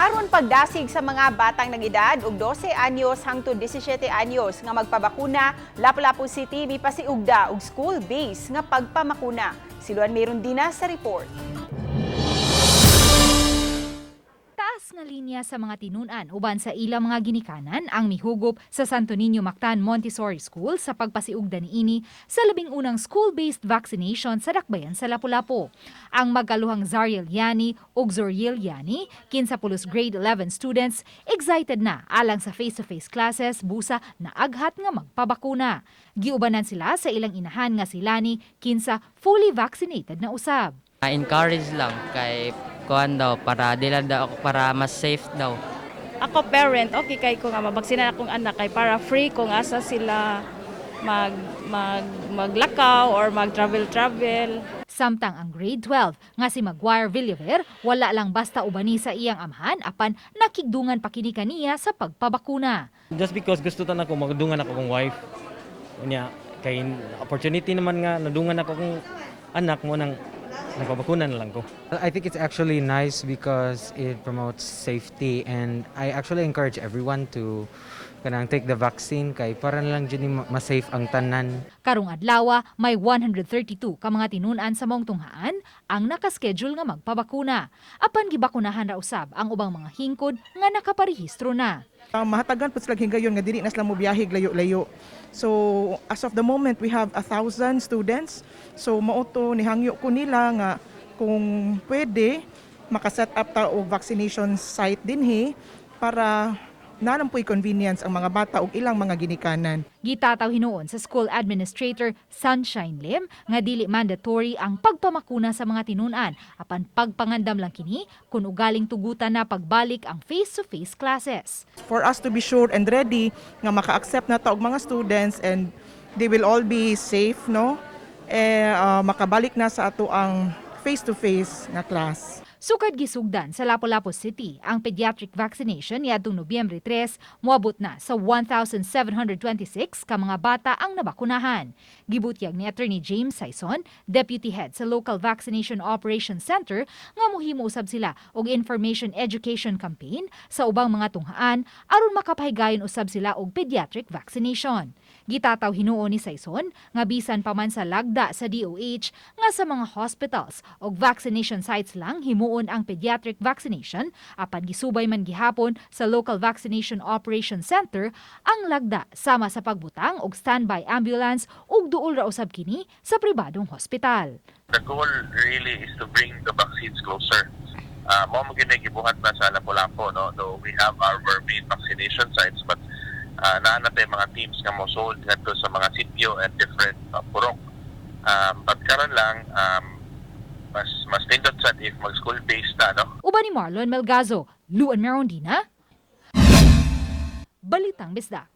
Aron pagdasig sa mga batang nag-edad og 12 anyos hangtod 17 anyos nga magpabakuna, Lapu-Lapu City mipasiugda og school-based nga pagpamakuna. Siluan mayroon din sa report. Taas nga linya sa mga tinunan uban sa ilang mga ginikanan ang mihugop sa Santo Niño Mactan Montessori School sa pagpasiugda niini sa labing unang school-based vaccination sa dakbayan sa Lapu-Lapu. Ang magkaluhang Zariel Yani ug Zoriel Yani, 15 grade 11 students, excited na alang sa face-to-face classes busa na aghat nga magpabakuna. Giubanan sila sa ilang inahan nga si Lani, 15 fully vaccinated na usab. Encourage lang kay kuan daw para dila daw para mas safe daw. Ako parent, okay kay ko nga mabaksinan akong anak kay para free kung asa sila maglakaw or mag-travel. Samtang ang grade 12 nga si Maguire Villaver wala lang basta ubani sa iyang amhan apan nakigdungan pa kini kaniya sa pagpabakuna. Just because gusto tan ako magdungan ako kong wife. Unya kay opportunity naman nga nadungan ako kong anak mo nang nagpabakuna na lang ko. I think it's actually nice because it promotes safety and I actually encourage everyone to take the vaccine kay para na lang dyan ma-safe ang tanan. Karong adlaw may 132 ka mga tinunan sa mong tunghaan ang nakaschedule nga magpabakuna. Apan gibakunahan ra usab ang ubang mga hingkod nga nakaparehistro na. Mahatagan po sila hingayon nga dili na sila mo biyahe layo-layo. So as of the moment we have 1,000 students. So mauto nihangyo ko nila nga kung pwede makaset up ta og vaccination site dinhi para nalampoy convenience ang mga bata ug ilang mga ginikanan. Gitataw hinuon sa school administrator Sunshine Lim nga dili mandatory ang pagpamakuna sa mga tinunan apan pagpangandam lang kini kung ugaling tugutan na pagbalik ang face-to-face classes. For us to be sure and ready nga maka-accept na ta og mga students and they will all be safe, no? Makabalik na sa ato ang face-to-face na class. Sukad gisugdan sa Lapu-Lapu City, ang pediatric vaccination niadtong Nobyembre 3 moabot na sa 1,726 ka mga bata ang nabakunahan. Gibutyag ni Attorney James Saison, Deputy Head sa Local Vaccination Operations Center, nga mohimo usab sila og information education campaign sa ubang mga tunghaan aron makapahigayon usab sila og pediatric vaccination. Gitataw hinuon ni Saison nga bisan pa man sa lagda sa DOH nga sa mga hospitals og vaccination sites lang himuon ang pediatric vaccination apan gisubay man gihapon sa Local Vaccination Operations Center ang lagda sama sa pagbutang og standby ambulance ug duol ra usab kini sa pribadong hospital. The goal really is to bring the vaccines closer. Mo gibuhat na sa Lapu-Lapu, no? Though we have our main vaccination sites, but naanatay mga teams nga mo sold ngadto sa mga sitio and different purok. But karon lang mas nindot sad if mag-school based na, no? Uban ni Marlon Melgazo, Luan Merondina, Balitang Bisdak.